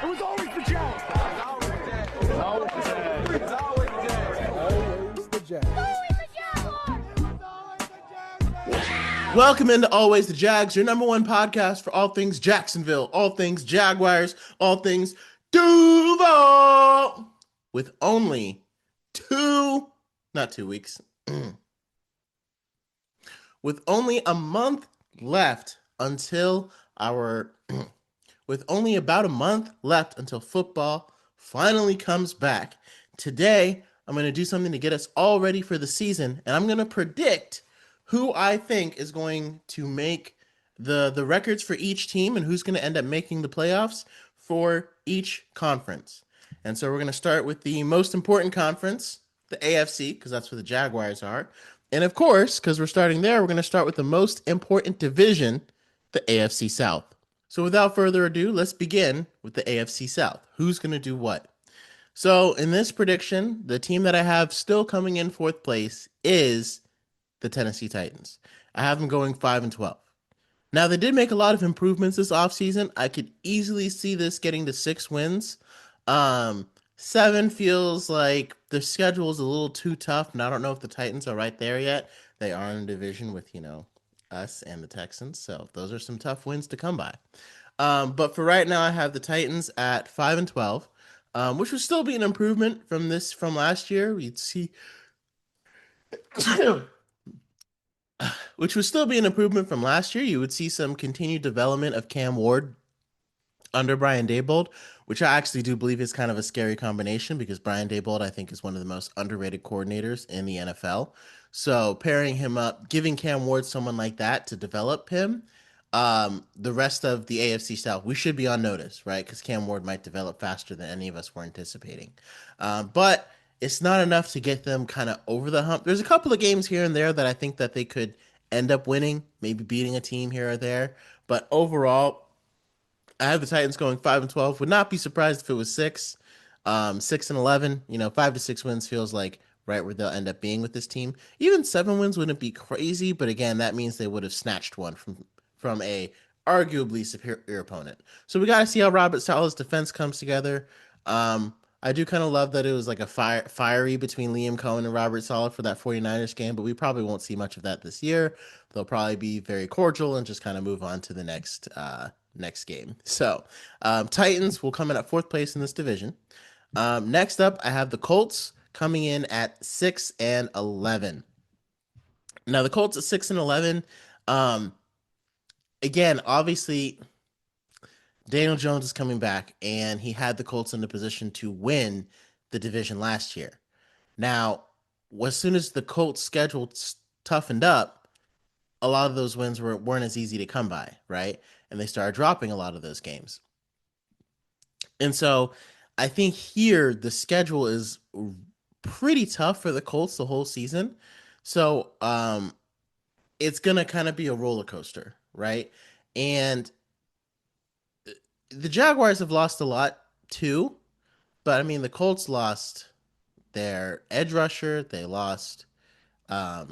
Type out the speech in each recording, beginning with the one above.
It was always the Jags. It's always the Jags. It's always the Jags. It's always the Jags. Always the Jags. Welcome into Always the Jags, your number one podcast for all things Jacksonville, all things Jaguars, all things Duval. With only not 2 weeks, with only a month left until with only about a month left until football finally comes back. Today, I'm going to do something to get us all ready for the season, and I'm going to predict who I think is going to make the records for each team and who's going to end up making the playoffs for each conference. And so we're going to start with the most important conference, the AFC, because that's where the Jaguars are. And of course, because we're starting there, we're going to start with the most important division, the AFC South. So without further ado, let's begin with the AFC South. Who's going to do what? So in this prediction, the team that I have still coming in fourth place is the Tennessee Titans. I have them going 5-12. Now, they did make a lot of improvements this offseason. I could easily see this getting to 6 wins. 7 feels like the schedule is a little too tough, and I don't know if the Titans are right there yet. They are in a division with, us and the Texans, so those are some tough wins to come by. But for right now, I have the Titans at 5-12, which would still be an improvement from last year. We'd see... which would still be an improvement from last year. You would see some continued development of Cam Ward under Brian Daboll, which I actually do believe is kind of a scary combination because Brian Daboll, I think, is one of the most underrated coordinators in the NFL. So pairing him up, giving Cam Ward someone like that to develop him, the rest of the AFC South, we should be on notice, right? Because Cam Ward might develop faster than any of us were anticipating. But it's not enough to get them kind of over the hump. There's a couple of games here and there that I think that they could end up winning, maybe beating a team here or there. But overall, I have the Titans going 5-12. Would not be surprised if it was 6, 6-11. 5 to 6 wins feels like right where they'll end up being with this team. Even 7 wins wouldn't be crazy, but again, that means they would have snatched one from a arguably superior opponent. So we got to see how Robert Saleh's defense comes together. I do kind of love that it was like a fiery between Liam Cohen and Robert Saleh for that 49ers game, but we probably won't see much of that this year. They'll probably be very cordial and just kind of move on to the next game. So Titans will come in at 4th place in this division. Next up, I have the Colts coming in at 6-11. Now the Colts at 6-11. Again, obviously, Daniel Jones is coming back, and he had the Colts in the position to win the division last year. Now, as soon as the Colts' schedule toughened up, a lot of those wins weren't as easy to come by, right? And they started dropping a lot of those games. And so I think here the schedule is pretty tough for the Colts the whole season. So it's going to kind of be a roller coaster, right? And the Jaguars have lost a lot too, but I mean the Colts lost their edge rusher. They lost their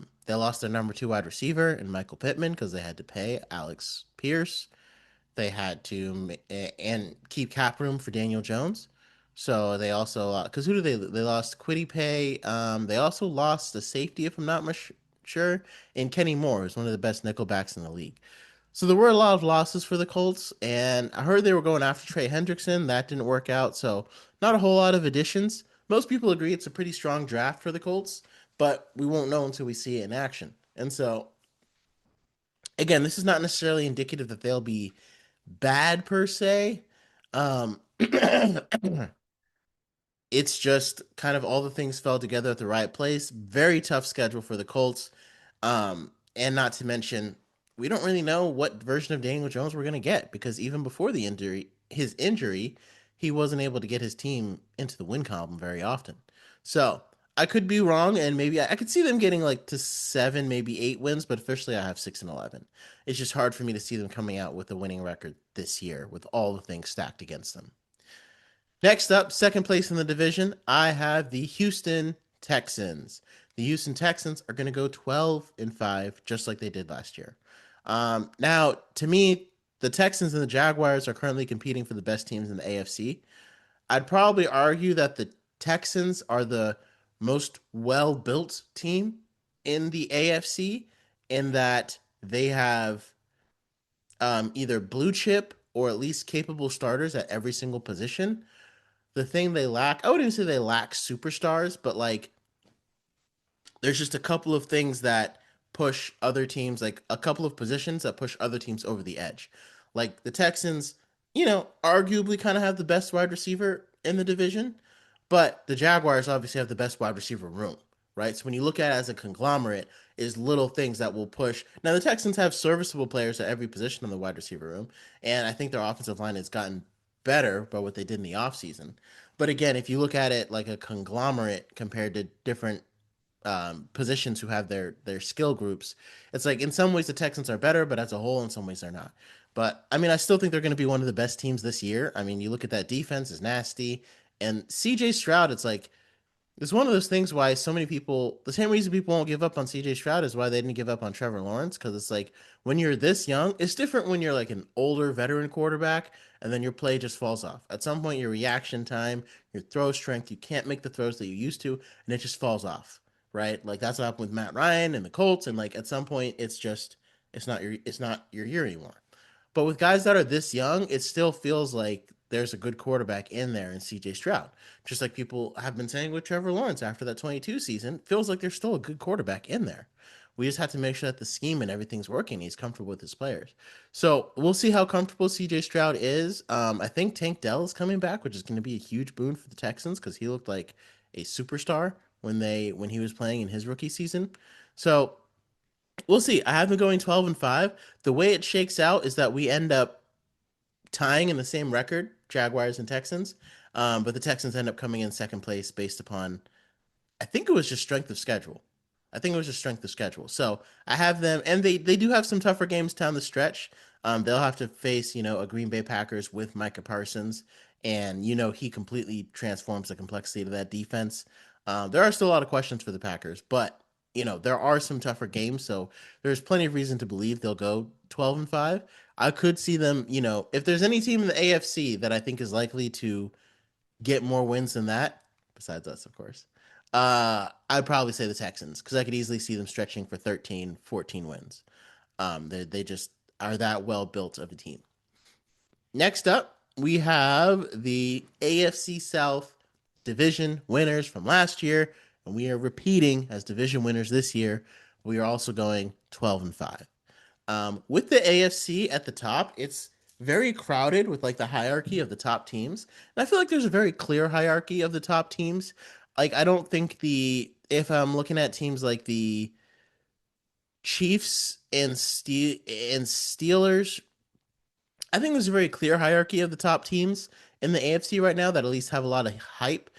number 2 wide receiver in Michael Pittman because they had to pay Alex Pierce. They had to and keep cap room for Daniel Jones. So they also because who did they lost Kwity Paye. They also lost the safety, if I'm not sure, in Kenny Moore, who's one of the best nickelbacks in the league. So there were a lot of losses for the Colts, and I heard they were going after Trey Hendrickson. That didn't work out, so not a whole lot of additions. Most people agree it's a pretty strong draft for the Colts, but we won't know until we see it in action. And so, again, this is not necessarily indicative that they'll be bad per se. It's just kind of all the things fell together at the right place. Very tough schedule for the Colts. And not to mention, we don't really know what version of Daniel Jones we're going to get because even before his injury, he wasn't able to get his team into the win column very often. So I could be wrong, and maybe I could see them getting like to 7, maybe 8 wins, but officially I have 6-11. It's just hard for me to see them coming out with a winning record this year with all the things stacked against them. Next up, 2nd place in the division, I have the Houston Texans. The Houston Texans are going to go 12-5, just like they did last year. Now, to me, the Texans and the Jaguars are currently competing for the best teams in the AFC. I'd probably argue that the Texans are the most well built team in the AFC in that they have either blue chip or at least capable starters at every single position. The thing they lack, I wouldn't even say they lack superstars, but like there's just a couple of things that push other teams, like a couple of positions that push other teams over the edge. Like the Texans, arguably kind of have the best wide receiver in the division, but the Jaguars obviously have the best wide receiver room, right? So when you look at it as a conglomerate, is little things that will push. Now the Texans have serviceable players at every position in the wide receiver room, and I think their offensive line has gotten better by what they did in the offseason. But again, if you look at it like a conglomerate compared to different positions who have their skill groups. It's like in some ways the Texans are better, but as a whole, in some ways they're not. But I mean, I still think they're going to be one of the best teams this year. I mean, you look at that defense is nasty, and CJ Stroud. It's one of those things why so many people, the same reason people won't give up on CJ Stroud is why they didn't give up on Trevor Lawrence. Because it's like when you're this young, it's different when you're like an older veteran quarterback and then your play just falls off. At some point, your reaction time, your throw strength, you can't make the throws that you used to, and it just falls off, right? Like that's what happened with Matt Ryan and the Colts. And like at some point, it's not your year anymore. But with guys that are this young, it still feels like there's a good quarterback in there in CJ Stroud. Just like people have been saying with Trevor Lawrence after that 22 season, feels like there's still a good quarterback in there. We just have to make sure that the scheme and everything's working. He's comfortable with his players. So we'll see how comfortable CJ Stroud is. I think Tank Dell is coming back, which is going to be a huge boon for the Texans because he looked like a superstar when he was playing in his rookie season. So we'll see. I have them going 12-5. The way it shakes out is that we end up tying in the same record, Jaguars and Texans. But the Texans end up coming in second place based upon, I think it was just strength of schedule. I think it was just strength of schedule. So I have them, and they do have some tougher games down the stretch. They'll have to face, a Green Bay Packers with Micah Parsons, and he completely transforms the complexity of that defense. There are still a lot of questions for the Packers, but there are some tougher games, so there's plenty of reason to believe they'll go 12-5. I could see them, if there's any team in the AFC that I think is likely to get more wins than that, besides us, of course, I'd probably say the Texans because I could easily see them stretching for 13, 14 wins. They just are that well built of a team. Next up, we have the AFC South division winners from last year, and we are repeating as division winners this year. We are also going 12-5. With the AFC at the top, it's very crowded with like the hierarchy of the top teams. And I feel like there's a very clear hierarchy of the top teams. Like I don't think if I'm looking at teams like the Chiefs and Steelers, I think there's a very clear hierarchy of the top teams in the AFC right now that at least have a lot of hype.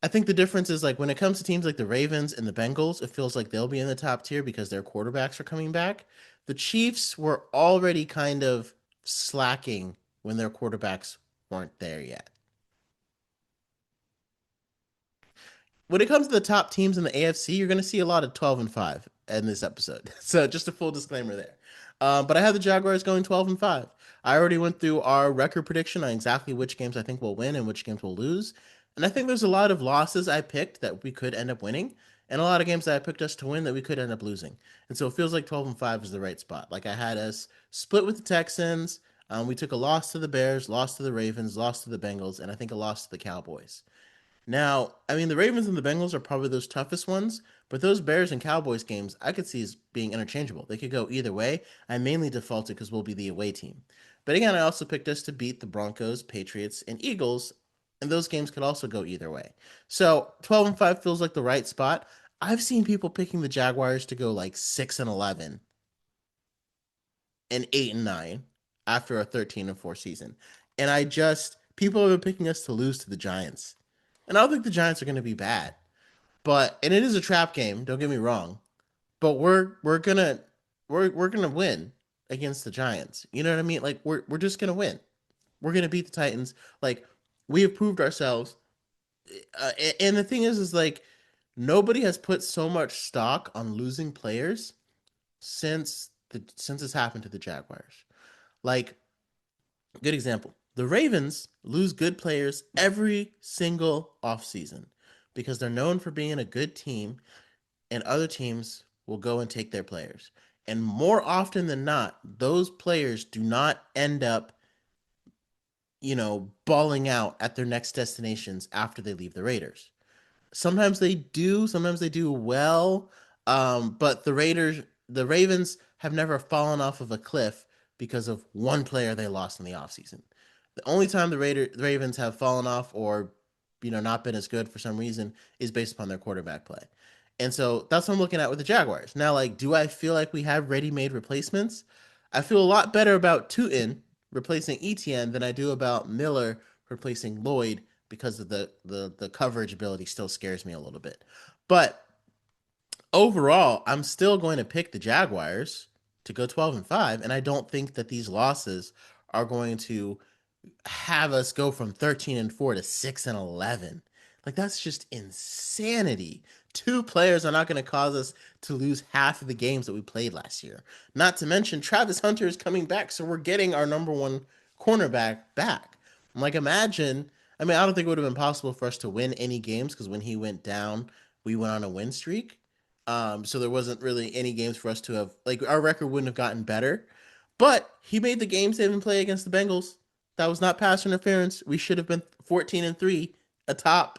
I think the difference is like when it comes to teams like the Ravens and the Bengals, it feels like they'll be in the top tier because their quarterbacks are coming back. The Chiefs were already kind of slacking when their quarterbacks weren't there yet. When it comes to the top teams in the AFC, you're going to see a lot of 12-5 in this episode. So just a full disclaimer there. But I have the Jaguars going 12-5. I already went through our record prediction on exactly which games I think will win and which games will lose. And I think there's a lot of losses I picked that we could end up winning, and a lot of games that I picked us to win that we could end up losing. And so it feels like 12-5 is the right spot. Like I had us split with the Texans. We took a loss to the Bears, loss to the Ravens, loss to the Bengals, and I think a loss to the Cowboys. Now, I mean, the Ravens and the Bengals are probably those toughest ones, but those Bears and Cowboys games I could see as being interchangeable. They could go either way. I mainly defaulted because we'll be the away team. But again, I also picked us to beat the Broncos, Patriots, and Eagles, and those games could also go either way. So 12-5 feels like the right spot. I've seen people picking the Jaguars to go like 6-11 and 8-9 after a 13-4 season. And people have been picking us to lose to the Giants. And I don't think the Giants are going to be bad. And it is a trap game, don't get me wrong. But we're gonna win against the Giants. You know what I mean? Like we're just gonna win. We're gonna beat the Titans. Like we have proved ourselves. And the thing is like nobody has put so much stock on losing players since it's happened to the Jaguars. Like, good example. The Ravens lose good players every single offseason because they're known for being a good team, and other teams will go and take their players. And more often than not, those players do not end up, balling out at their next destinations after they leave the Raiders. Sometimes they do well. But the Ravens have never fallen off of a cliff because of one player they lost in the offseason. The only time the Ravens have fallen off or not been as good for some reason is based upon their quarterback play. And so that's what I'm looking at with the Jaguars. Now, like, do I feel like we have ready-made replacements? I feel a lot better about Tootin replacing Etienne than I do about Miller replacing Lloyd because of the coverage ability still scares me a little bit. But overall, I'm still going to pick the Jaguars to go 12-5, and I don't think that these losses are going to have us go from 13-4 to 6-11. Like, that's just insanity. Two players are not going to cause us to lose half of the games that we played last year. Not to mention Travis Hunter is coming back, so we're getting our number one cornerback back. Like, imagine, I mean, I don't think it would have been possible for us to win any games because when he went down, we went on a win streak. So there wasn't really any games for us to have, like, our record wouldn't have gotten better. But he made the game saving play against the Bengals. That was not pass interference. We should have been 14-3 atop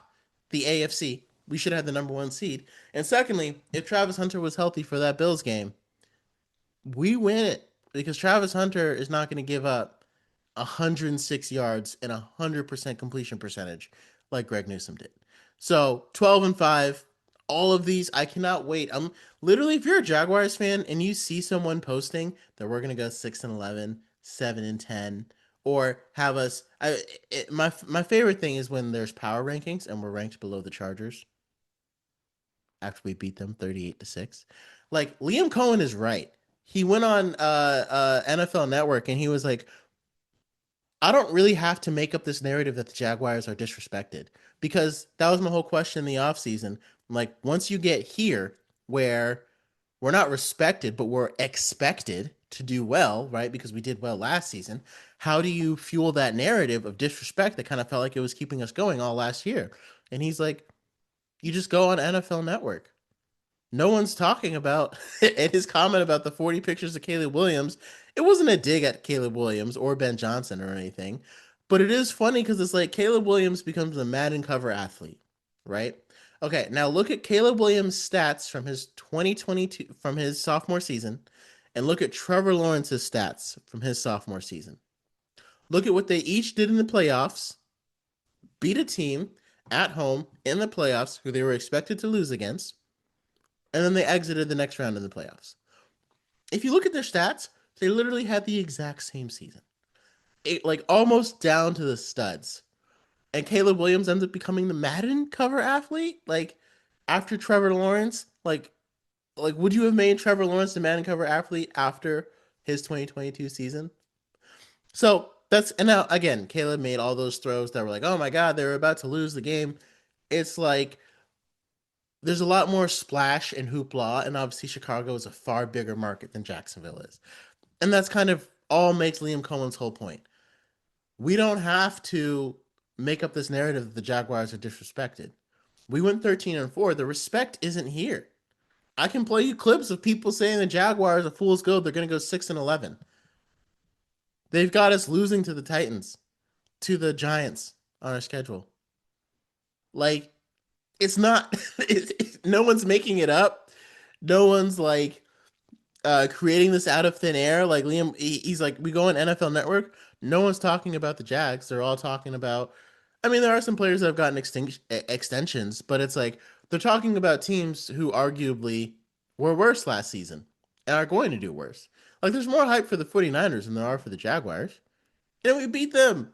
the AFC. We should have had the number one seed. And secondly, if Travis Hunter was healthy for that Bills game, we win it because Travis Hunter is not going to give up 106 yards and 100% completion percentage like Greg Newsome did. So 12-5, all of these, I cannot wait. I'm literally, if you're a Jaguars fan and you see someone posting that we're going to go 6-11, 7-10, or have us, my favorite thing is when there's power rankings and we're ranked below the Chargers after we beat them 38-6. Like, Liam Cohen is right. He went on NFL Network and he was like, I don't really have to make up this narrative that the Jaguars are disrespected because that was my whole question in the offseason. Like, once you get here where we're not respected, but we're expected to do well, right? Because we did well last season. How do you fuel that narrative of disrespect that kind of felt like it was keeping us going all last year? And he's like, you just go on NFL Network. No one's talking about and his comment about the 40 pictures of Caleb Williams. It wasn't a dig at Caleb Williams or Ben Johnson or anything, but it is funny because it's like Caleb Williams becomes a Madden cover athlete, right? Okay, now look at Caleb Williams' stats from his 2022 from his sophomore season, and look at Trevor Lawrence's stats from his sophomore season. Look at what they each did in the playoffs, beat a team at home in the playoffs who they were expected to lose against, and then they exited the next round in the playoffs. If you look at their stats, they literally had the exact same season. Like almost down to the studs. And Caleb Williams ends up becoming the Madden cover athlete? Like after Trevor Lawrence, like would you have made Trevor Lawrence the Madden cover athlete after his 2022 season? So that's, and now again, Caleb made all those throws that were like, oh my God, they were about to lose the game. It's like there's a lot more splash and hoopla, and obviously Chicago is a far bigger market than Jacksonville is. And that's kind of all makes Liam Cohen's whole point. We don't have to make up this narrative that the Jaguars are disrespected. We went 13-4. The respect isn't here. I can play you clips of people saying the Jaguars are fool's gold. They're going to go 6-11. They've got us losing to the Titans, to the Giants on our schedule. Like, it's not, no one's making it up. No one's like creating this out of thin air. Like Liam, he's like, we go on NFL Network. No one's talking about the Jags. They're all talking about, I mean, there are some players that have gotten extensions, but it's like they're talking about teams who arguably were worse last season and are going to do worse. Like, there's more hype for the 49ers than there are for the Jaguars. And we beat them.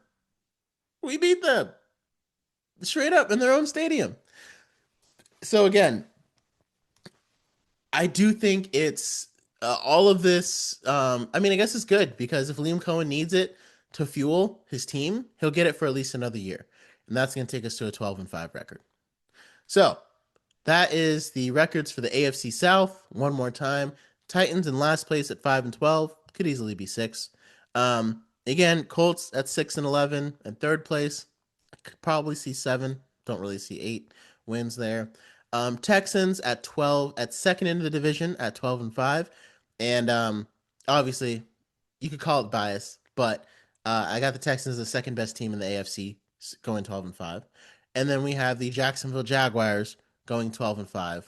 We beat them straight up in their own stadium. So again, I do think it's all of this. I mean, I guess it's good because if Liam Cohen needs it to fuel his team, he'll get it for at least another year. And that's going to take us to a 12-5 record. So that is the records for the AFC South. One more time. Titans in last place at 5-12. Could easily be 6. Again, Colts at 6-11 and third place. I could probably see 7. Don't really see 8 wins there. Texans at 12 at second in the division at 12-5, and obviously you could call it bias, but I got the Texans the second best team in the AFC going 12-5, and then we have the Jacksonville Jaguars going 12-5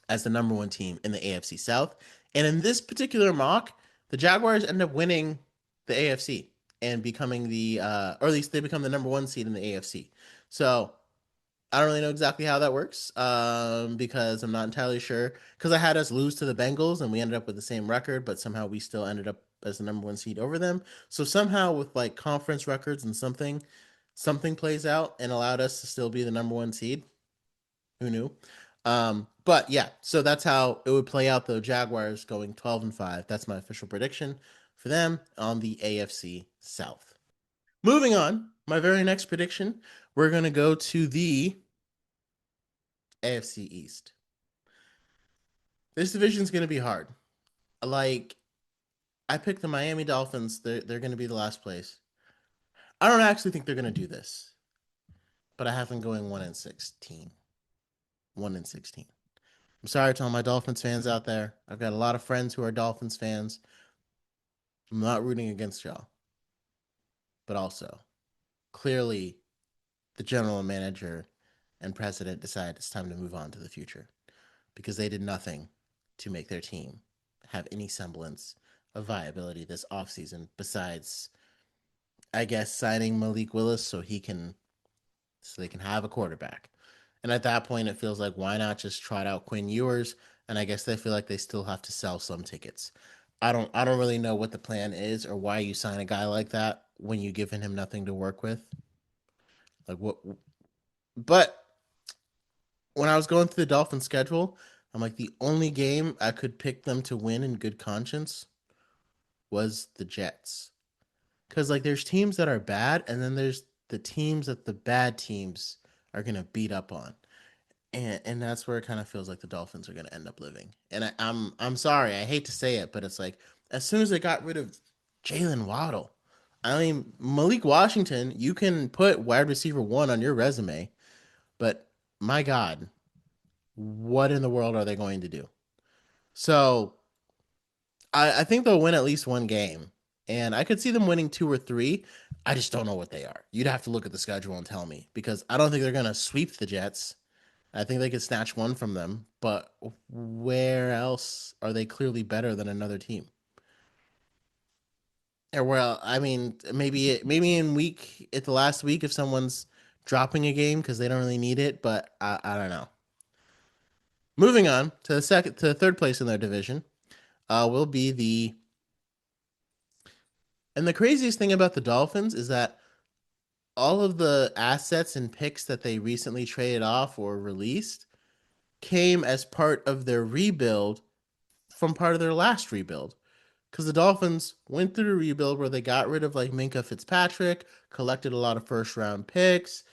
as the number one team in the AFC South. And in this particular mock, the Jaguars end up winning the AFC and becoming or at least they become the number one seed in the AFC. So I don't really know exactly how that works because I'm not entirely sure. Because I had us lose to the Bengals and we ended up with the same record, but somehow we still ended up as the number one seed over them. So somehow with like conference records and something plays out and allowed us to still be the number one seed. Who knew? But yeah, so that's how it would play out though. Jaguars going 12-5. That's my official prediction for them on the AFC South. Moving on, my very next prediction, we're going to go to the AFC East. This division is going to be hard. Like, I picked the Miami Dolphins. They're going to be the last place. I don't actually think they're going to do this, but I have them going 1-16. 1-16. I'm sorry to all my Dolphins fans out there. I've got a lot of friends who are Dolphins fans. I'm not rooting against y'all. But also, clearly, the general manager and president decided it's time to move on to the future because they did nothing to make their team have any semblance of viability this offseason besides, I guess, signing Malik Willis so they can have a quarterback. And at that point, it feels like why not just trot out Quinn Ewers? And I guess they feel like they still have to sell some tickets. I don't really know what the plan is or why you sign a guy like that when you've given him nothing to work with. Like what? But when I was going through the Dolphins schedule, I'm like the only game I could pick them to win in good conscience was the Jets. Because like there's teams that are bad, and then there's the teams that the bad teams are gonna beat up on. And that's where it kind of feels like the Dolphins are going to end up living. And I'm sorry, I hate to say it, but it's like as soon as they got rid of Jalen Waddle, I mean Malik Washington, you can put wide receiver 1 on your resume, but my God, what in the world are they going to do? So I think they'll win at least one game, and I could see them winning 2 or 3. I just don't know what they are. You'd have to look at the schedule and tell me because I don't think they're going to sweep the Jets. I think they could snatch one from them, but where else are they clearly better than another team? Or well, I mean, maybe in week at the last week if someone's dropping a game because they don't really need it, but I don't know. Moving on to the third place in their division, will be the and the craziest thing about the Dolphins is that all of the assets and picks that they recently traded off or released came as part of their rebuild from part of their last rebuild. Because the Dolphins went through a rebuild where they got rid of like Minka Fitzpatrick, collected a lot of first round picks,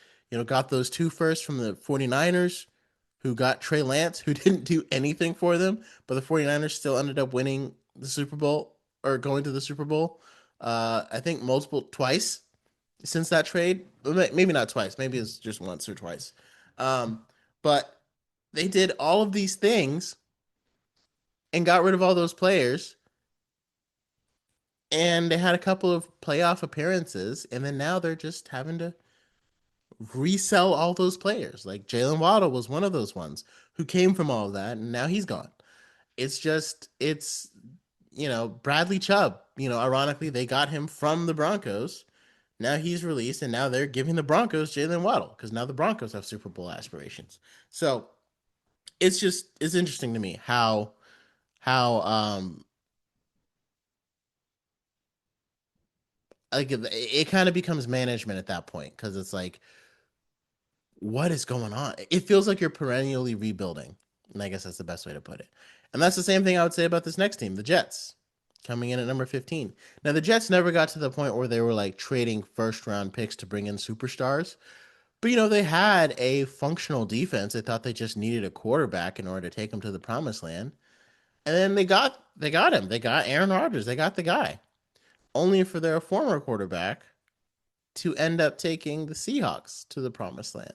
got those 2 firsts from the 49ers, who got Trey Lance, who didn't do anything for them, but the 49ers still ended up winning the Super Bowl or going to the Super Bowl. I think twice since that trade. Maybe not twice, maybe it's just once or twice. But they did all of these things and got rid of all those players. And they had a couple of playoff appearances, and then now they're just having to resell all those players. Like Jalen Waddle was one of those ones who came from all of that, and now he's gone. It's Bradley Chubb. Ironically, they got him from the Broncos. Now he's released, and now they're giving the Broncos Jalen Waddle because now the Broncos have Super Bowl aspirations. So it's interesting to me how like it kind of becomes management at that point because it's like what is going on? It feels like you're perennially rebuilding. And I guess that's the best way to put it. And that's the same thing I would say about this next team, the Jets, coming in at number 15. Now, the Jets never got to the point where they were like trading first round picks to bring in superstars. But, they had a functional defense. They thought they just needed a quarterback in order to take them to the promised land. And then they got him. They got Aaron Rodgers. They got the guy. only for their former quarterback to end up taking the Seahawks to the promised land.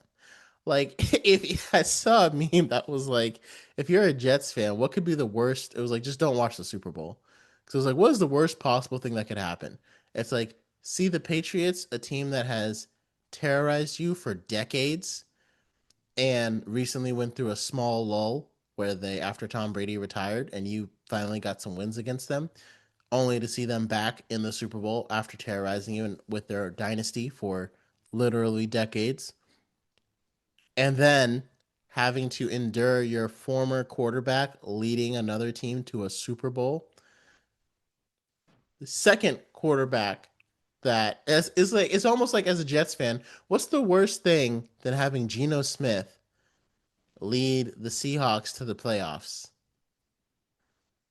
Like, if I saw a meme that was like, if you're a Jets fan, what could be the worst? It was like, just don't watch the Super Bowl. Because it was like, what is the worst possible thing that could happen? It's like, see the Patriots, a team that has terrorized you for decades and recently went through a small lull where they, after Tom Brady retired, and you finally got some wins against them, only to see them back in the Super Bowl after terrorizing you and with their dynasty for literally decades. And then having to endure your former quarterback leading another team to a Super Bowl. The second quarterback that is like, it's almost like, as a Jets fan, what's the worst thing than having Geno Smith lead the Seahawks to the playoffs?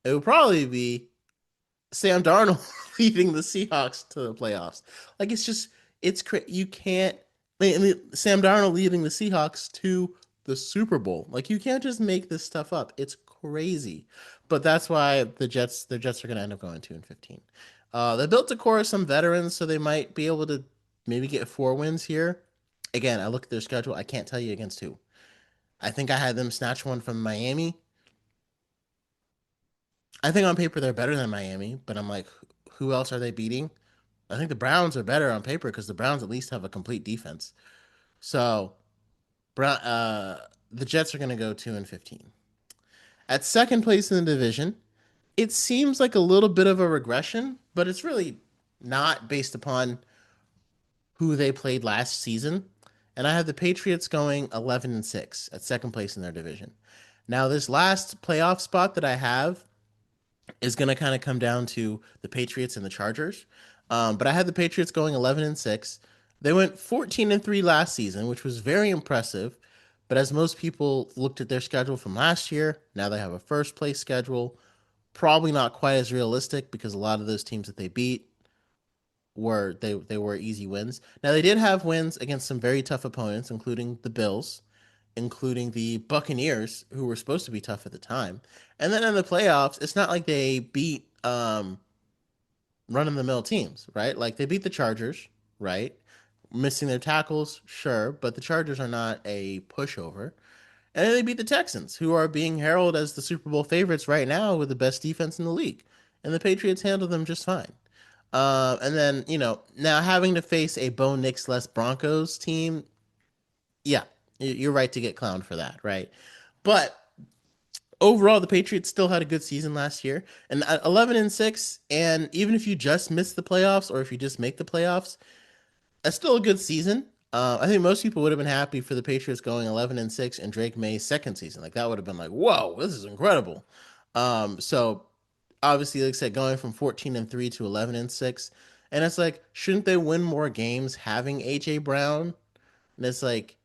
It would probably be Sam Darnold leading the Seahawks to the playoffs. Like, it's just, you can't. Sam Darnold leading the Seahawks to the Super Bowl. Like, you can't just make this stuff up. It's crazy. But that's why the Jets are going to end up going 2-15. They built a core of some veterans, so they might be able to maybe get 4 wins here. Again, I look at their schedule. I can't tell you against who. I think I had them snatch one from Miami. I think on paper they're better than Miami, but I'm like, who else are they beating? I think the Browns are better on paper because the Browns at least have a complete defense. So, Brown, the Jets are going to go 2-15. At second place in the division, it seems like a little bit of a regression, but it's really not based upon who they played last season. And I have the Patriots going 11-6 at second place in their division. Now, this last playoff spot that I have is going to kind of come down to the Patriots and the Chargers. But I had the Patriots going 11-6. They went 14-3 last season, which was very impressive. But as most people looked at their schedule from last year, now they have a first place schedule. Probably not quite as realistic because a lot of those teams that they beat were easy wins. Now they did have wins against some very tough opponents, including the Bills, including the Buccaneers, who were supposed to be tough at the time. And then in the playoffs, it's not like they beat run of the mill teams, right? Like, they beat the Chargers, right? Missing their tackles, sure, but the Chargers are not a pushover. And then they beat the Texans, who are being heralded as the Super Bowl favorites right now with the best defense in the league. And the Patriots handled them just fine. And then, now having to face a Bo Nix less Broncos team, yeah, you're right to get clowned for that, right? But overall, the Patriots still had a good season last year, and at 11-6. And even if you just miss the playoffs, or if you just make the playoffs, that's still a good season. I think most people would have been happy for the Patriots going 11-6 and Drake May's second season. Like, that would have been like, whoa, this is incredible. So obviously, like I said, going from 14-3 to 11-6, and it's like, shouldn't they win more games having AJ Brown? And it's like,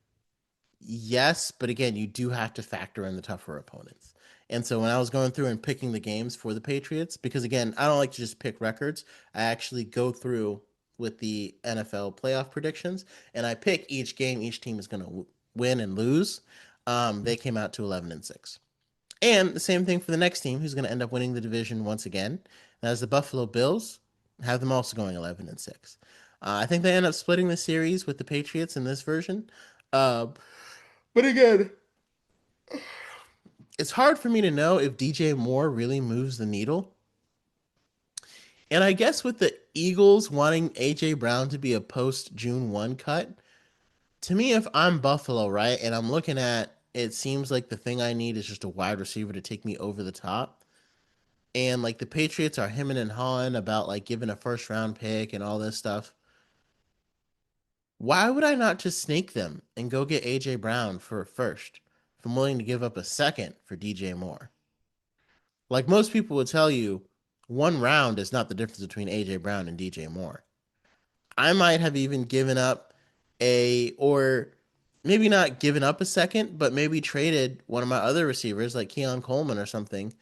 yes, but again, you do have to factor in the tougher opponents. And so when I was going through and picking the games for the Patriots, because again, I don't like to just pick records, I actually go through with the NFL playoff predictions and I pick each game each team is going to win and lose. They came out to 11-6. And the same thing for the next team who's going to end up winning the division once again. As the Buffalo Bills, have them also going 11-6. I think they end up splitting the series with the Patriots in this version. But again, it's hard for me to know if DJ Moore really moves the needle. And I guess with the Eagles wanting AJ Brown to be a post June 1 cut, to me, if I'm Buffalo, right, and I'm looking at, it seems like the thing I need is just a wide receiver to take me over the top. And like, the Patriots are hemming and hawing about like giving a first round pick and all this stuff. Why would I not just snake them and go get AJ Brown for a first if I'm willing to give up a second for DJ Moore? Like, most people would tell you, 1 round is not the difference between AJ Brown and DJ Moore. I might have even given up or maybe not given up a second, but maybe traded one of my other receivers like Keon Coleman or something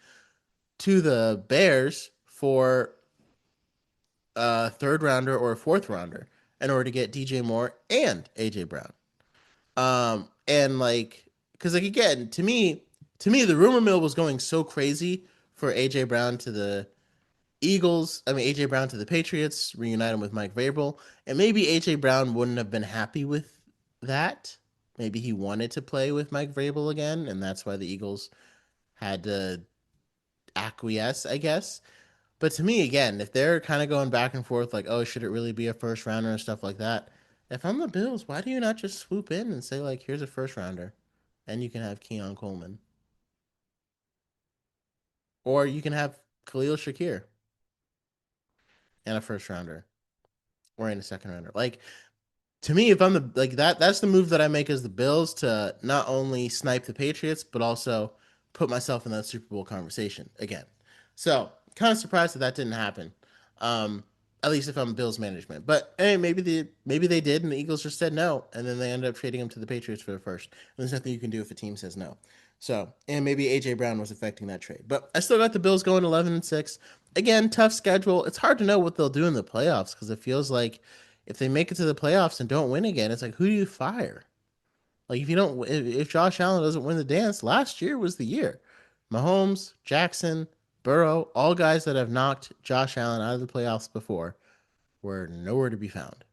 to the Bears for a third rounder or a fourth rounder in order to get DJ Moore and AJ Brown. And like, because like, again, to me, the rumor mill was going so crazy for AJ Brown to the Eagles, I mean AJ Brown to the Patriots, reunite him with Mike Vrabel, and maybe AJ Brown wouldn't have been happy with that. Maybe he wanted to play with Mike Vrabel again, and that's why the Eagles had to acquiesce, I guess. But to me, again, if they're kind of going back and forth, like, oh, should it really be a first rounder and stuff like that? If I'm the Bills, why do you not just swoop in and say, like, here's a first rounder, and you can have Keon Coleman, or you can have Khalil Shakir and a first rounder, or in a second rounder? Like, to me, if I'm the like that's the move that I make as the Bills to not only snipe the Patriots but also put myself in that Super Bowl conversation again. So kind of surprised that didn't happen. Um, at least if I'm Bills management, but hey, maybe they did, and the Eagles just said no, and then they ended up trading him to the Patriots for the first. And there's nothing you can do if a team says no. So and maybe AJ Brown was affecting that trade, but I still got the Bills going 11-6. Again, tough schedule. It's hard to know what they'll do in the playoffs because it feels like if they make it to the playoffs and don't win again, it's like who do you fire? Like if Josh Allen doesn't win the dance, last year was the year. Mahomes, Jackson, Burrow, all guys that have knocked Josh Allen out of the playoffs before were nowhere to be found.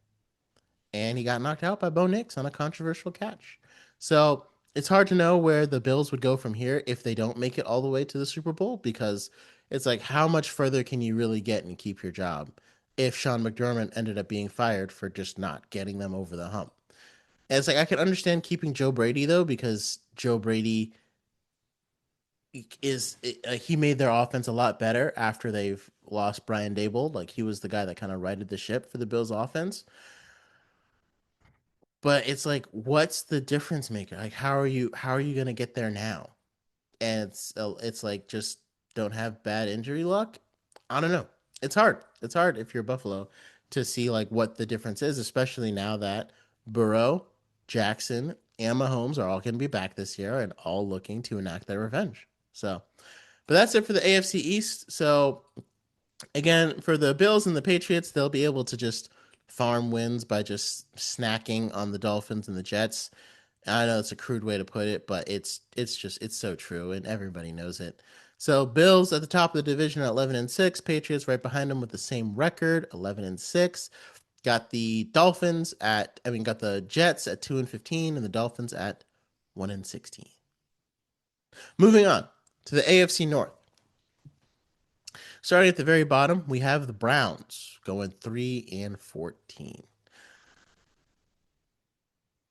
And he got knocked out by Bo Nix on a controversial catch. So it's hard to know where the Bills would go from here if they don't make it all the way to the Super Bowl because it's like how much further can you really get and keep your job if Sean McDermott ended up being fired for just not getting them over the hump. And it's like I can understand keeping Joe Brady though because Joe Brady is he made their offense a lot better after they've lost Brian Dable. Like he was the guy that kind of righted the ship for the Bills offense. But it's like, what's the difference maker? Like, how are you gonna get there now? And it's like just don't have bad injury luck. I don't know. It's hard. It's hard if you're Buffalo to see like what the difference is, especially now that Burrow, Jackson, and Mahomes are all going to be back this year and all looking to enact their revenge. So, but that's it for the AFC East. So again, for the Bills and the Patriots, they'll be able to just farm wins by just snacking on the Dolphins and the Jets. I know it's a crude way to put it, but it's so true, and everybody knows it. So Bills at the top of the division at 11-6, Patriots right behind them with the same record, 11-6. Got the got the Jets at 2-15, and the Dolphins at 1-16. Moving on to the AFC North. Starting at the very bottom, we have the Browns going 3-14.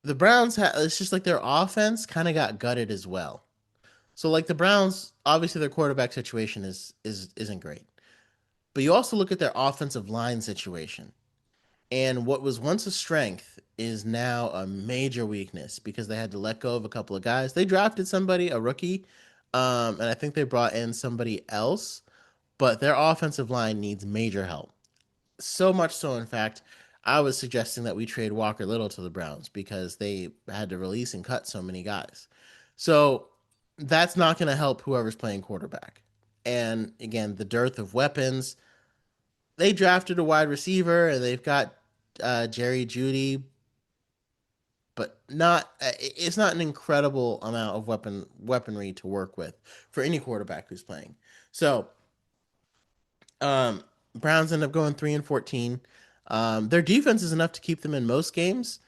The Browns it's just like their offense kind of got gutted as well. So like the Browns, obviously their quarterback situation isn't great. But you also look at their offensive line situation. And what was once a strength is now a major weakness because they had to let go of a couple of guys. They drafted somebody, a rookie, and I think they brought in somebody else, but their offensive line needs major help. So much so, in fact, I was suggesting that we trade Walker Little to the Browns because they had to release and cut so many guys. So that's not going to help whoever's playing quarterback. And again, the dearth of weapons. They drafted a wide receiver and they've got Jerry Judy, but not it's not an incredible amount of weaponry to work with for any quarterback who's playing. So um, Browns end up going 3-14. Their defense is enough to keep them in most games,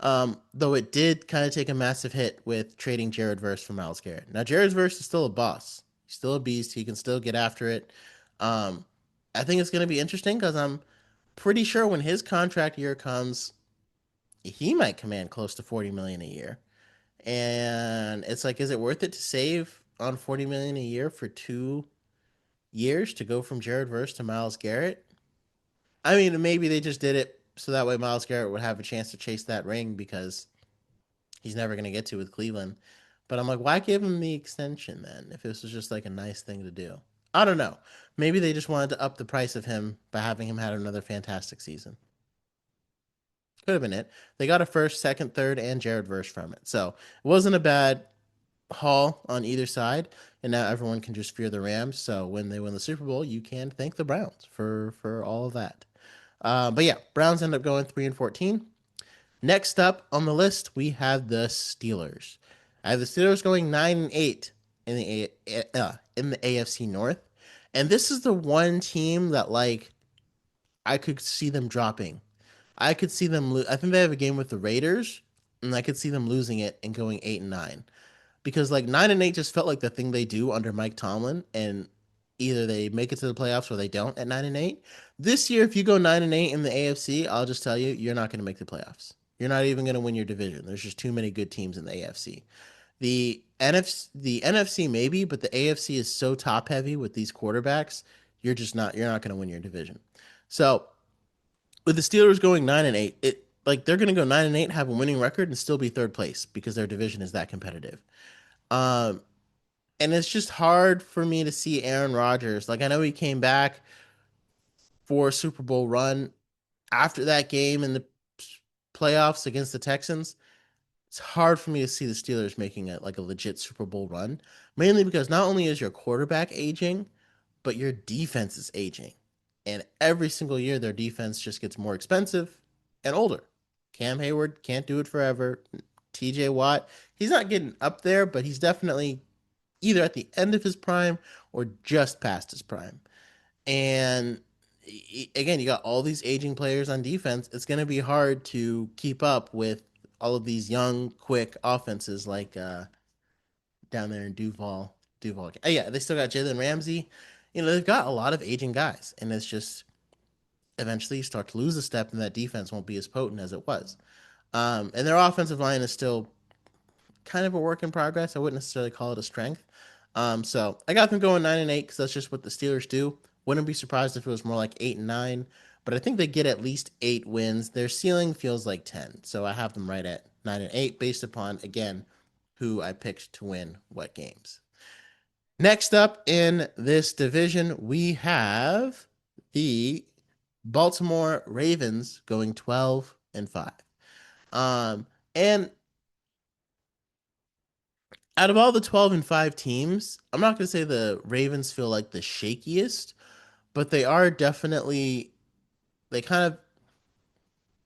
though it did kind of take a massive hit with trading Jared Verse for Myles Garrett. Now Jared Verse is still a boss. He's still a beast. He can still get after it. Um, I think it's going to be interesting because I'm pretty sure when his contract year comes, he might command close to 40 million a year. And it's like, is it worth it to save on 40 million a year for 2 years to go from Jared Verse to Myles Garrett? I mean, maybe they just did it so that way Myles Garrett would have a chance to chase that ring because he's never going to get to with Cleveland. But I'm like, why give him the extension then if this was just like a nice thing to do? I don't know. Maybe they just wanted to up the price of him by having him had another fantastic season. Could have been it. They got a first, second, third, and Jared Verse from it. So it wasn't a bad haul on either side. And now everyone can just fear the Rams. So when they win the Super Bowl, you can thank the Browns for all of that. But yeah, Browns end up going 3-14. Next up on the list, we have the Steelers. I have the Steelers going 9-8 in the AFC North, And this is the one team that like I could see them dropping. I could see them. I think they have a game with the Raiders, and I could see them losing it and going 8-9 because like 9-8 just felt like the thing they do under Mike Tomlin, and either they make it to the playoffs or they don't at 9-8. This year, if you go 9-8 in the AFC, I'll just tell you, you're not going to make the playoffs. You're not even going to win your division. There's just too many good teams in the AFC. The NFC maybe, but the AFC is so top heavy with these quarterbacks. You're not going to win your division. So with the Steelers going 9-8, it like they're going to go 9-8, have a winning record, and still be third place because their division is that competitive. Um, and it's just hard for me to see Aaron Rodgers. Like I know he came back for a Super Bowl run after that game in the playoffs against the Texans. It's hard for me to see the Steelers making it like a legit Super Bowl run, mainly because not only is your quarterback aging, but your defense is aging. And every single year, their defense just gets more expensive and older. Cam Hayward can't do it forever. TJ Watt, he's not getting up there, but he's definitely either at the end of his prime or just past his prime. And again, you got all these aging players on defense. It's going to be hard to keep up with all of these young, quick offenses like down there in Duval. Duval. Yeah, they still got Jalen Ramsey. You know, they've got a lot of aging guys, and it's just eventually you start to lose a step, and that defense won't be as potent as it was. And their offensive line is still kind of a work in progress. I wouldn't necessarily call it a strength. So I got them going 9-8 because that's just what the Steelers do. Wouldn't be surprised if it was more like 8-9, but I think they get at least 8 wins. Their ceiling feels like 10, so I have them right at 9-8 based upon again who I picked to win what games. Next up in this division, we have the Baltimore Ravens going 12-5. And out of all the 12-5 teams, I'm not going to say the Ravens feel like the shakiest, but they are definitely, they kind of,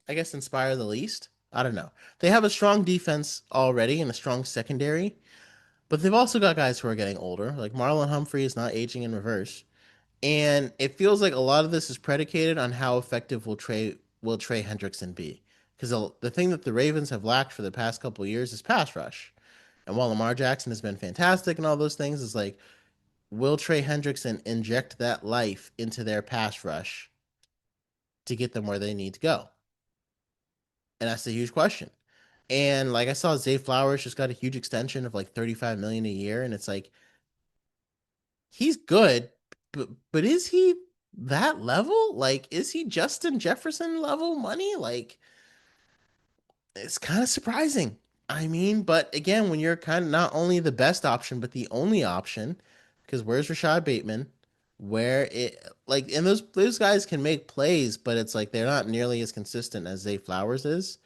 I guess, inspire the least. I don't know. They have a strong defense already and a strong secondary, but they've also got guys who are getting older. Like Marlon Humphrey is not aging in reverse. And it feels like a lot of this is predicated on how effective will Trey Hendrickson be? Because the thing that the Ravens have lacked for the past couple of years is pass rush. And while Lamar Jackson has been fantastic and all those things, is like, will Trey Hendrickson inject that life into their pass rush to get them where they need to go? And that's a huge question. And like I saw, Zay Flowers just got a huge extension of like 35 million a year, and it's like he's good, but is he that level? Like, is he Justin Jefferson level money? Like, it's kind of surprising. I mean, but again, when you're kind of not only the best option, but the only option, because where's Rashad Bateman? Where it like, and those guys can make plays, but it's like they're not nearly as consistent as Zay Flowers is.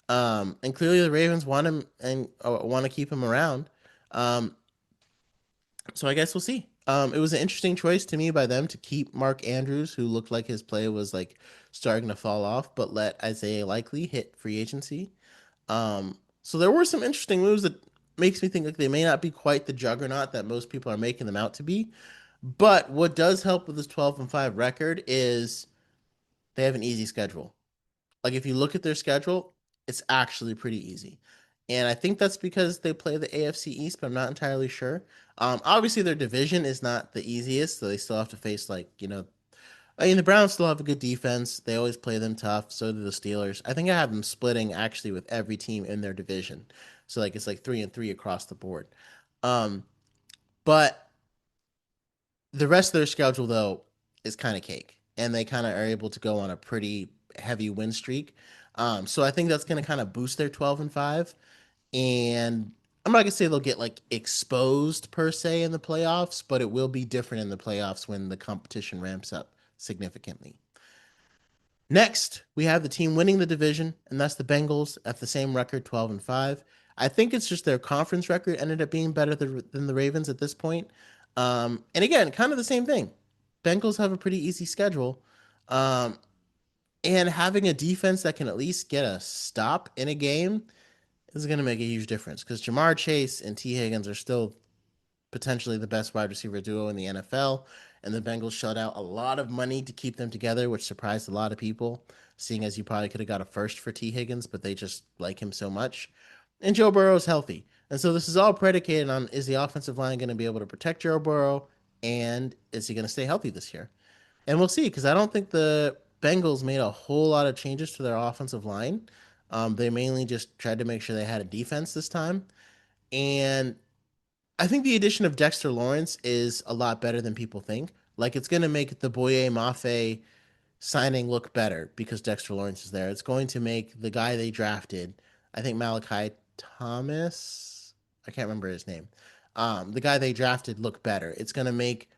And clearly the Ravens want him and want to keep him around. Um, so I guess we'll see. It was an interesting choice to me by them to keep Mark Andrews, who looked like his play was like starting to fall off, but let Isaiah Likely hit free agency. So there were some interesting moves that makes me think like they may not be quite the juggernaut that most people are making them out to be. But what does help with this 12-5 record is they have an easy schedule. Like if you look at their schedule, it's actually pretty easy. And I think that's because they play the AFC East, but I'm not entirely sure. Obviously their division is not the easiest, so they still have to face like, I mean the Browns still have a good defense. They always play them tough, so do the Steelers. I think I have them splitting actually with every team in their division. So like it's like 3-3 across the board. Um, but the rest of their schedule though is kind of cake, and they kind of are able to go on a pretty heavy win streak. So I think that's going to kind of boost their 12-5. And I'm not gonna say they'll get like exposed per se in the playoffs, but it will be different in the playoffs when the competition ramps up significantly. Next, we have the team winning the division, and that's the Bengals at the same record, 12-5. I think it's just their conference record ended up being better than the Ravens at this point. And again, kind of the same thing. Bengals have a pretty easy schedule. Um, and having a defense that can at least get a stop in a game is going to make a huge difference because Jamar Chase and T. Higgins are still potentially the best wide receiver duo in the NFL. and the Bengals shelled out a lot of money to keep them together, which surprised a lot of people, seeing as you probably could have got a first for T. Higgins, but they just like him so much. And Joe Burrow's healthy. And so this is all predicated on, is the offensive line going to be able to protect Joe Burrow, and is he going to stay healthy this year? And we'll see, because I don't think the Bengals made a whole lot of changes to their offensive line. They mainly just tried to make sure they had a defense this time. And I think the addition of Dexter Lawrence is a lot better than people think. Like, it's going to make the Boye Mafe signing look better because Dexter Lawrence is there. It's going to make the guy they drafted, I think Malachi Thomas, I can't remember his name, the guy they drafted look better. It's going to make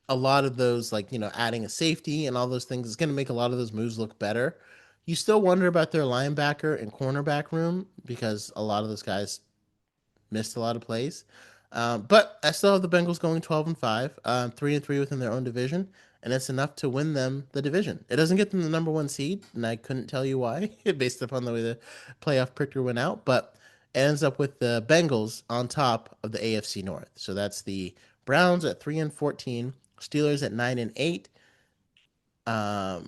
a lot of those, like, adding a safety and all those things, it's going to make a lot of those moves look better. You still wonder about their linebacker and cornerback room because a lot of those guys missed a lot of plays. But I still have the Bengals going 12-5, 3-3 within their own division, and it's enough to win them the division. It doesn't get them the number one seed, and I couldn't tell you why, based upon the way the playoff picture went out. But it ends up with the Bengals on top of the AFC North. So that's the Browns at 3-14, Steelers at 9-8, um,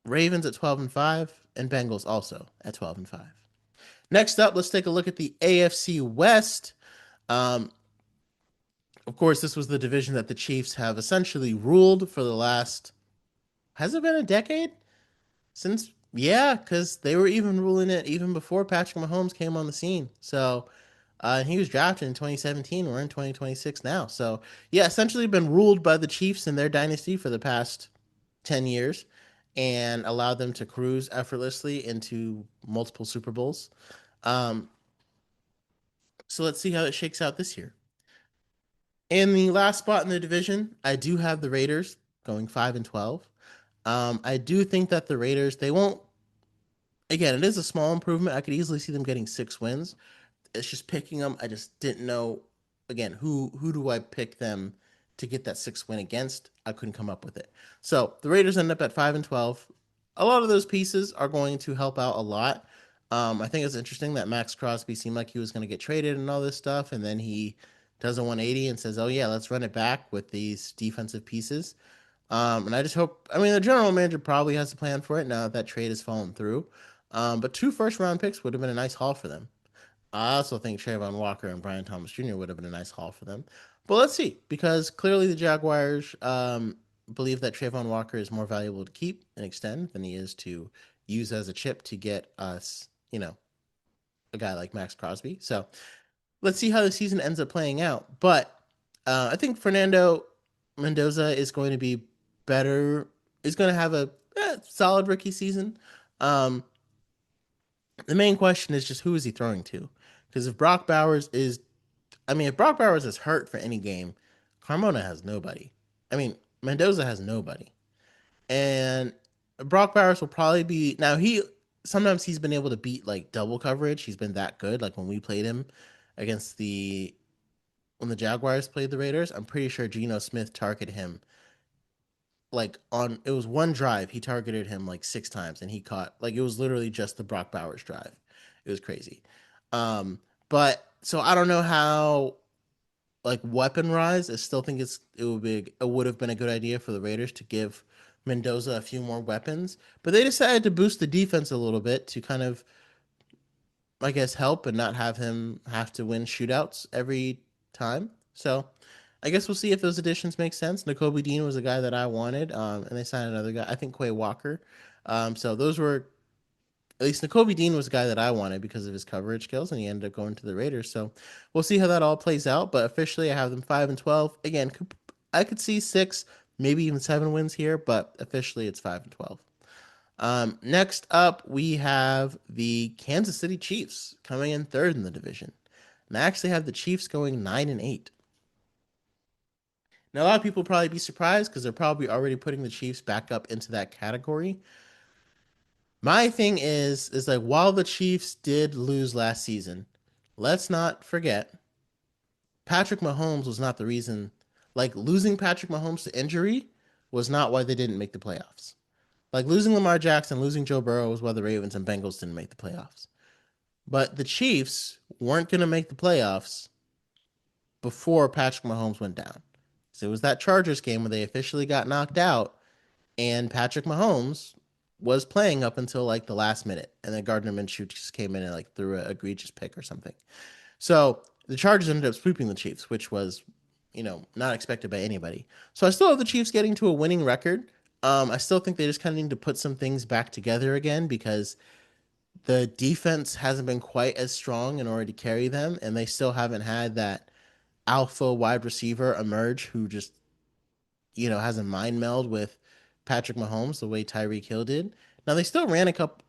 Ravens at 12-5, and Bengals also at 12-5. Next up, let's take a look at the AFC West. Um, of course, this was the division that the Chiefs have essentially ruled for the last, has it been a decade? Since, yeah, because they were even ruling it even before Patrick Mahomes came on the scene. So, he was drafted in 2017. We're in 2026 now. So, yeah, essentially been ruled by the Chiefs and their dynasty for the past 10 years and allowed them to cruise effortlessly into multiple Super Bowls. Um, so let's see how it shakes out this year. In the last spot in the division, I do have the Raiders going 5-12. I do think that the Raiders, they won't. Again, it is a small improvement. I could easily see them getting 6 wins. It's just picking them. I just didn't know. Again, who do I pick them to get that 6 win against? I couldn't come up with it. So the Raiders end up at 5-12. A lot of those pieces are going to help out a lot. I think it's interesting that Max Crosby seemed like he was going to get traded and all this stuff, and then he does a 180 and says, "Oh yeah, let's run it back with these defensive pieces." And I just hope. I mean, the general manager probably has a plan for it now that that trade has fallen through. But 2 first-round picks would have been a nice haul for them. I also think Trayvon Walker and Brian Thomas Jr. would have been a nice haul for them. But let's see, because clearly the Jaguars believe that Trayvon Walker is more valuable to keep and extend than he is to use as a chip to get us, a guy like Max Crosby. So let's see how the season ends up playing out. But I think Fernando Mendoza is going to be better, is going to have a solid rookie season. Um, the main question is just who is he throwing to? Because if Brock Bowers is, I mean, if Brock Bowers is hurt for any game, Carmona has nobody. I mean, Mendoza has nobody. And Brock Bowers will probably be, now sometimes he's been able to beat like double coverage. He's been that good. Like when we played him against when the Jaguars played the Raiders, I'm pretty sure Geno Smith targeted him like it was one drive, he targeted him like 6 times and he caught, like, it was literally just the Brock Bowers drive. It was crazy. But so I don't know how, like, weapon rise. I still think it would have been a good idea for the Raiders to give Mendoza a few more weapons, but they decided to boost the defense a little bit to kind of, I guess, help and not have him have to win shootouts every time. So I guess we'll see if those additions make sense. Nakobe Dean was a guy that I wanted, and they signed another guy, I think Quay Walker. So those were, at least Nakobe Dean was a guy that I wanted because of his coverage skills, and he ended up going to the Raiders. So we'll see how that all plays out. But officially, I have them 5-12. Again, I could see 6, maybe even 7 wins here, but officially it's 5-12. Next up, we have the Kansas City Chiefs coming in third in the division. And I actually have the Chiefs going 9-8. Now, a lot of people will probably be surprised because they're probably already putting the Chiefs back up into that category. My thing is like, while the Chiefs did lose last season, let's not forget Patrick Mahomes was not the reason. Like, losing Patrick Mahomes to injury was not why they didn't make the playoffs. Like, losing Lamar Jackson, losing Joe Burrow was why the Ravens and Bengals didn't make the playoffs. But the Chiefs weren't going to make the playoffs before Patrick Mahomes went down. So it was that Chargers game where they officially got knocked out, and Patrick Mahomes was playing up until like the last minute, and then Gardner Minshew just came in and like threw an egregious pick or something. So the Chargers ended up sweeping the Chiefs, which was, not expected by anybody. So I still have the Chiefs getting to a winning record. I still think they just kind of need to put some things back together again because the defense hasn't been quite as strong in order to carry them, and they still haven't had that alpha wide receiver emerge who just, has a mind meld with Patrick Mahomes the way Tyreek Hill did. Now they still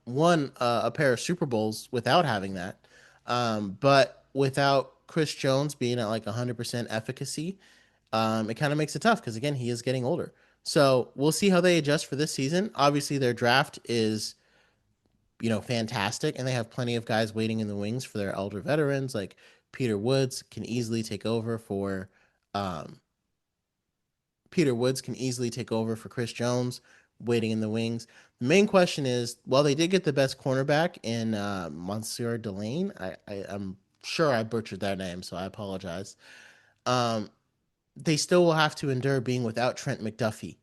won a pair of Super Bowls without having that, but without Chris Jones being at like 100% efficacy, it kind of makes it tough because again he is getting older. So we'll see how they adjust for this season. Obviously, their draft is fantastic, and they have plenty of guys waiting in the wings for their elder veterans. Like Peter Woods can easily take over for um, Chris Jones, waiting in the wings. The main question is, well, they did get the best cornerback in Monsieur Delane. I'm sure I butchered that name, so I apologize. Um, they still will have to endure being without Trent McDuffie,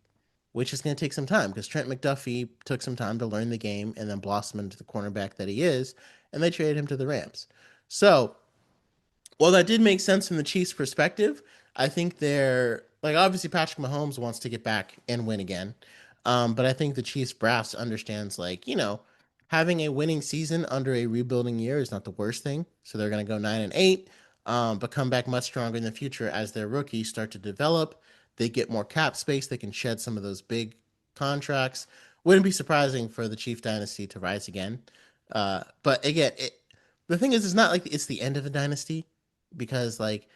which is going to take some time because Trent McDuffie took some time to learn the game and then blossom into the cornerback that he is, and they traded him to the Rams. So well, that did make sense from the Chiefs' perspective. I think they're like obviously Patrick Mahomes wants to get back and win again, but I think the Chiefs brass understands like having a winning season under a rebuilding year is not the worst thing. So they're going to go 9-8, but come back much stronger in the future as their rookies start to develop. They get more cap space. They can shed some of those big contracts. Wouldn't be surprising for the Chief dynasty to rise again. But again, the thing is, it's not like it's the end of a dynasty because like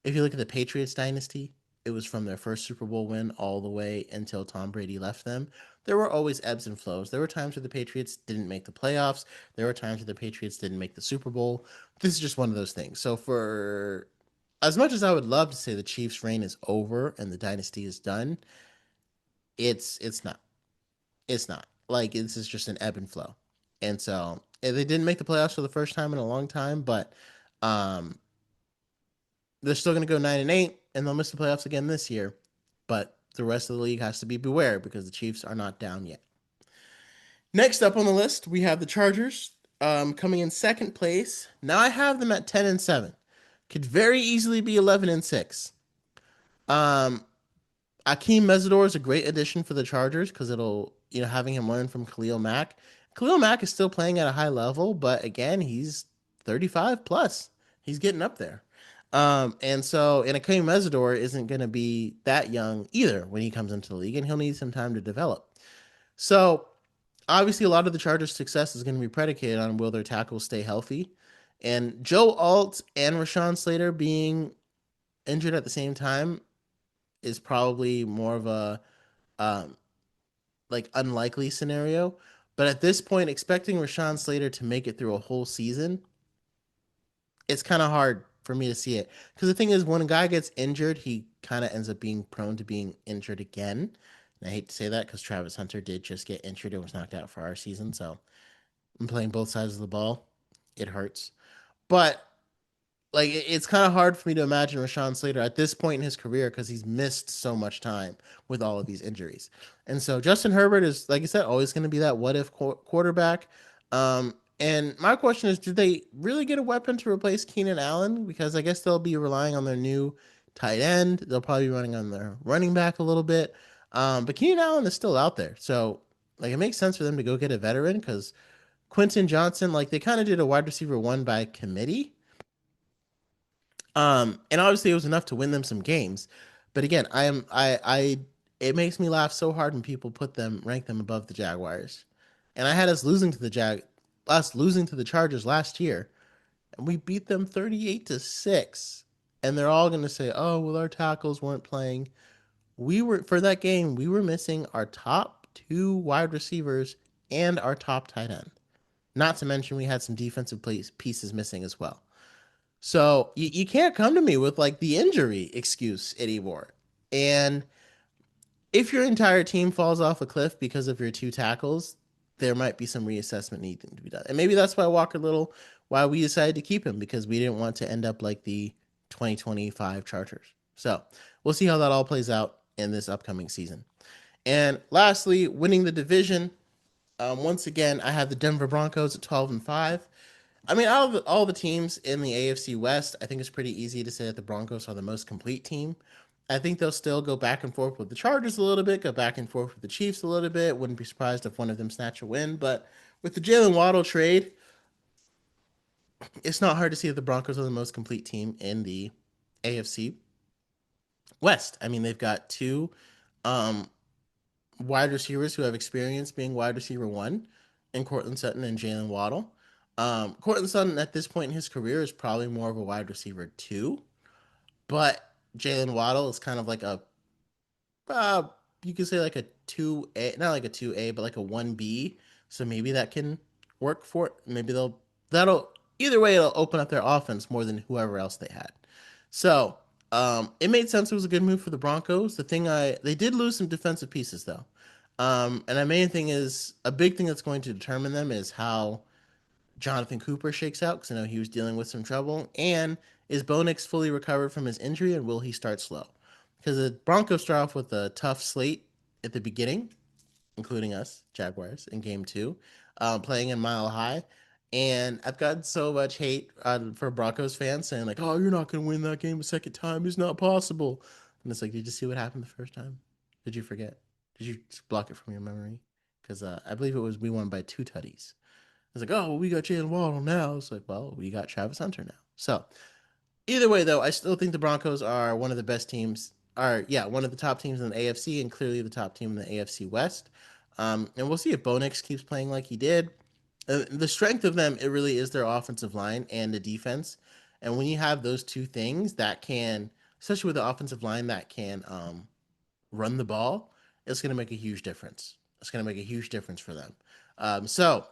if you look at the Patriots dynasty, it was from their first Super Bowl win all the way until Tom Brady left them. There were always ebbs and flows. There were times where the Patriots didn't make the playoffs. There were times where the Patriots didn't make the Super Bowl. This is just one of those things. So for as much as I would love to say the Chiefs' reign is over and the dynasty is done, it's not. It's not. Like this is just an ebb and flow. And so they didn't make the playoffs for the first time in a long time, but um, they're still going to go 9-8, and they'll miss the playoffs again this year. But the rest of the league has to be beware because the Chiefs are not down yet. Next up on the list, we have the Chargers coming in second place. Now I have them at 10-7. Could very easily be 11-6. Um, Akeem Mesidor is a great addition for the Chargers because it'll, having him learn from Khalil Mack. Khalil Mack is still playing at a high level, but again, he's 35 plus. He's getting up there. And Akeem Mesidor isn't going to be that young either when he comes into the league, and he'll need some time to develop. So, obviously, a lot of the Chargers' success is going to be predicated on will their tackles stay healthy. And Joe Alt and Rashawn Slater being injured at the same time is probably more of a um, like unlikely scenario. But at this point, expecting Rashawn Slater to make it through a whole season, it's kind of hard for me to see it. Because the thing is, when a guy gets injured, he kind of ends up being prone to being injured again. And I hate to say that because Travis Hunter did just get injured and was knocked out for our season. So I'm playing both sides of the ball. It hurts. But like it's kind of hard for me to imagine Rashawn Slater at this point in his career because he's missed so much time with all of these injuries. And so Justin Herbert is, like I said, always going to be that what if quarterback. And my question is, did they really get a weapon to replace Keenan Allen? Because I guess they'll be relying on their new tight end. They'll probably be running on their running back a little bit. But Keenan Allen is still out there. So like it makes sense for them to go get a veteran because Quentin Johnson, like they kind of did a wide receiver one by committee. And obviously it was enough to win them some games. But again, it makes me laugh so hard when people rank them above the Jaguars. And I had us losing to the Chargers last year, and we beat them 38-6. And they're all gonna say, oh, well, our tackles weren't playing. For that game, we were missing our top two wide receivers and our top tight end. Not to mention we had some defensive pieces missing as well. So you can't come to me with like the injury excuse anymore. And if your entire team falls off a cliff because of your two tackles, there might be some reassessment needing to be done. And maybe that's why we decided to keep him because we didn't want to end up like the 2025 Chargers. So we'll see how that all plays out in this upcoming season. And lastly, winning the division. Once again, I have the Denver Broncos at 12-5. I mean, out of all the teams in the AFC West, I think it's pretty easy to say that the Broncos are the most complete team. I think they'll still go back and forth with the Chargers a little bit, go back and forth with the Chiefs a little bit. Wouldn't be surprised if one of them snatch a win. But with the Jalen Waddle trade, it's not hard to see that the Broncos are the most complete team in the AFC West. I mean, they've got two wide receivers who have experience being wide receiver one in Courtland Sutton and Jalen Waddle. Courtland Sutton at this point in his career is probably more of a wide receiver two, but Jalen Waddle is kind of like a, you could say like a 2A, not like a 2A, but like a 1B. So maybe that can work for it. Maybe either way, it'll open up their offense more than whoever else they had. So it made sense. It was a good move for the Broncos. They did lose some defensive pieces though. And the main thing is, a big thing that's going to determine them is how Jonathan Cooper shakes out, because I know he was dealing with some trouble. And is Bo Nix fully recovered from his injury, and will he start slow? Because the Broncos start off with a tough slate at the beginning, including us, Jaguars, in game 2, playing in Mile High. And I've gotten so much hate for Broncos fans saying like, oh, you're not going to win that game a second time. It's not possible. And it's like, did you see what happened the first time? Did you forget? Did you just block it from your memory? Because I believe we won by 2 tutties. It's like, oh, well, we got Jalen Waddle now. It's like, well, we got Travis Hunter now. So either way, though, I still think the Broncos are one of the best teams. One of the top teams in the AFC, and clearly the top team in the AFC West. And we'll see if Bo Nix keeps playing like he did. The strength of them, it really is their offensive line and the defense. And when you have those two things that can, especially with the offensive line that can run the ball, it's going to make a huge difference. It's going to make a huge difference for them. So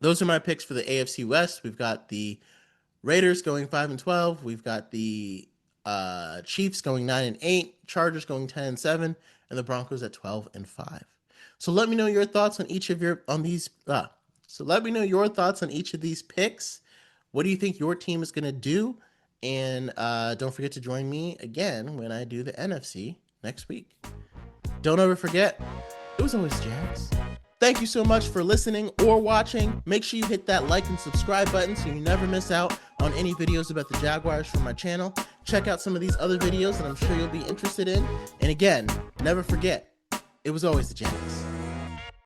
those are my picks for the AFC West. We've got the Raiders going 5-12. We've got the Chiefs going 9-8, Chargers going 10-7, and the Broncos at 12-5. So let me know your thoughts on each of these picks. What do you think your team is going to do? And don't forget to join me again when I do the NFC next week. Don't ever forget, it was always Jags. Thank you so much for listening or watching. Make sure you hit that like and subscribe button so you never miss out on any videos about the Jaguars from my channel. Check out some of these other videos that I'm sure you'll be interested in. And again, never forget, it was always the Jags.